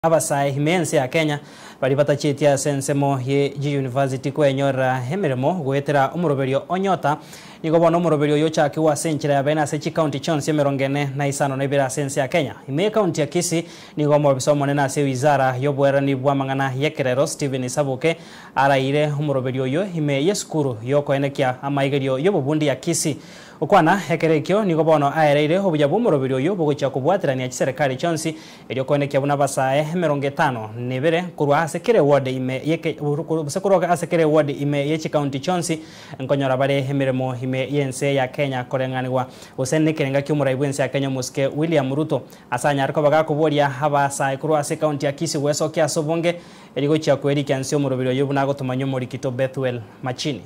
Abasai himense ya Kenya bali batachitia sensemo ye University kwenyora emirimo gwetera umuroberio onyota nigobona umuroberio yo chaki wa senchira ya bena sechi county chonse merongene na isano na ibera sense ya Kenya ime county ya Kisii nigomo bisomo na se wizara yobwera ni bwamangana yekerero Stephen Isabuke araire umuroberio yo ime yeskuru yoko enekia amaigerio yobubundi ya Kisii ukwana hekerekyo nigobona aereire obujabu umuroberio yo bogocha kubwaterania serikali chonse elyo konekia buna basae 50 nebere kurwa asekere ward ime yeke busekoroga asekere ward ime yechi county chonse nkonyora bare emiremo ime yense ya Kenya korenganirwa usenekerenga kyumuraibwense ya Kenya muske William Ruto asanya ariko bagakuboria abasai kurwa ase county ya Kisii weso kya sobonge eligocha kweri kyanse umuroberio yo buna gotumanyo morikito Bethwel Machini.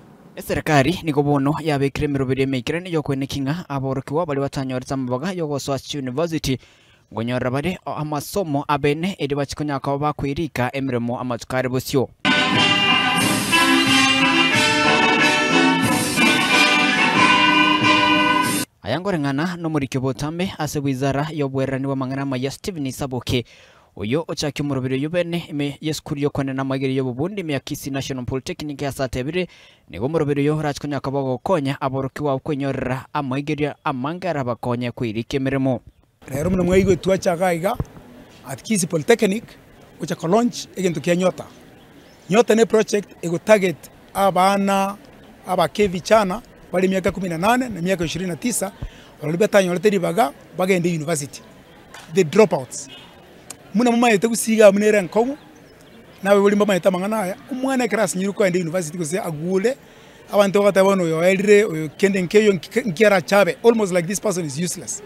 Serikali nigobono yabekire mirobere mekirane yo kwenekinga aborokiwa bali batanyoreza mabaga yo goswachi University ngonyora bari amasomo abene edi bachikonya kwa bakwirika emiremo amatukare bosyo ayangorengana no muri Kibotambe ase wizara yobwerani wa mangana ma ya Stephen Isabuke uyo ochaki umurobero yubene ime yeskuri yo kone na magiri yo bubundi me Kisii National Polytechnic ya satebire nigo umurobero yo rachikonya kabago konya aborokiwa kwenyorera amagiri amangara bakonya kwirike miremo rero muna mwaigwe tuachagaiga at Kisii Polytechnic ucha launch egento kia nyota ne project ego target abana abakevi chana bali miaka 18 na miaka 29 walibeta nyorete baga bagende university the dropouts muna mama yete kusiga munere nkongu nawe buli mama yeta mangana umwana class nyiruko ende university kuse agule abantu batabono yo elire oyo kende nkeyo nkiara chabe almost like this person is useless.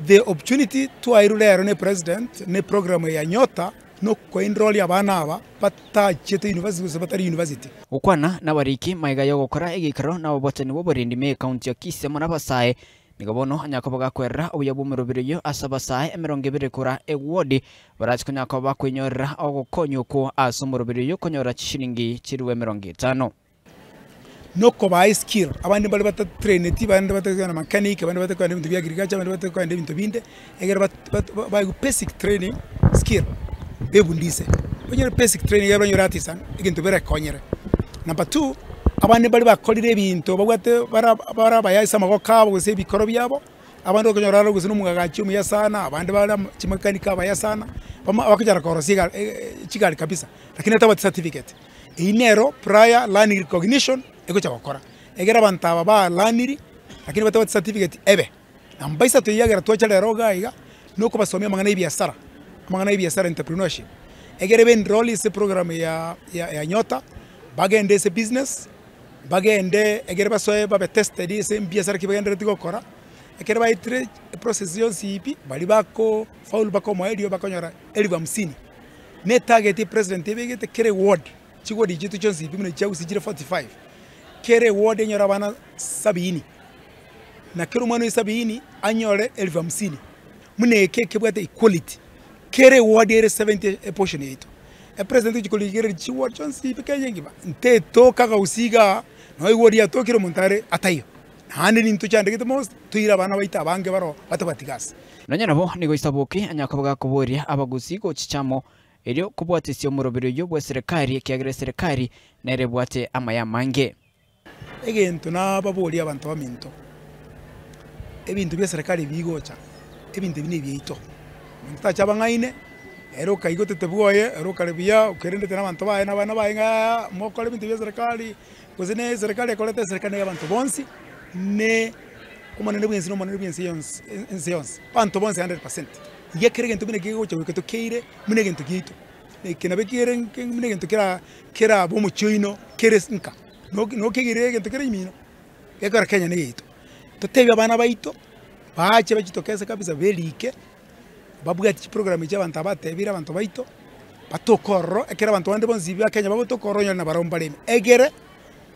The opportunity to airulero ne president ne program ya nyota no ko enroll ya bana aba pata chete university kusabatari university ukwana na bariki maiga yo gukora egikaro na obotani bo borindi me county ya Kisii mona basae nigobono anyakobaga kwera obuyabu murobireyo asabasae emerongebere kura ewodi barachikonya ko bakwenyorera ogokonyo ko asumurobireyo konyora chishiringi chiriwe 50 no ko ba skill abandi bali bata train ti bandi bata na mechanic abandi bata kwa bintu bya agriculture abandi bata kwa bintu binde egera ba basic training skill bebundise onye basic training yaba nyora artisan igintu bere konyere. Number 2 abandi bali bakolire bintu bagwate bara bayisa magokabo guse bikoro byabo abandi okonyora ro guse numugagachi mu yasana abandi bala chimekanika bayasana bakujara korosiga chigali kabisa lakini hata certificate inero prior learning recognition ego chakokora egera bantaba ba learning lakini batawa certificate ebe nambaisa to yagera tuacha lero gaiga nuko basomya mangana ibiasara entrepreneurship egere ben role ise program ya nyota bagende ise business bagende egere basoe babe tested ise biasara kibagende tikokora egere ba itre process yo sipi bali bako faul bako moedio bakonyora 50 ne target president ebegete kere ward chigo digital chonsi ipi mune chau sijira 45 kere ward nyora bana 70 na kero mano 70 anyore 50 mune keke bwate equality kere ward ere 70 portion yeto e president chikoligere chiward chonsi ipi kenyengiba nte to kaka usiga no iwori ya to kiro montare atayo hande ni ntuchande kete most tuira bana baita bange baro batabatigasi nanya nabo nigo Isabuke anyakabaga kuboria abagusi ko chichamo elio kubwatesio murobero yo bwa serikali kiagere serikali nerebwate amayamange egento na baboli abantu baminto ebintu bya serikali bigocha ebintu bine byito ntacha bangaine ero kaigote tebuoye ero kalebia ukerende tena abantu bae na bana bae mokole bintu bya serikali kuzine serikali kolete serikali y'abantu bonsi ne kumanene bwensi no manene bwensi yons abantu bonsi 100% yekere gento bine gigocha wiketo keire mune gento gito kena bekire mune gento kera bomu chino kere nka no kegire gento kere imino ekara Kenya ne yito totebya bana baito baache bachitokeza kabisa belike babuga ti program y'abantu abatebira abantu baito batokorro ekera abantu bande bonzi bya Kenya bagotokorro nyana baromba leme egere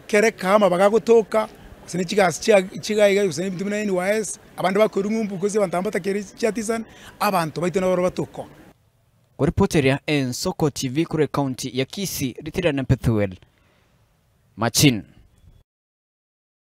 kere kama bagagotoka sene chigayiga usene bintu bina NYS abantu bakora ngumbu koze abantu ambata kere chatisan abantu baito na batoko ko reporteria en Soko TV kure county ya Kisii ritirana Bethwel Machini.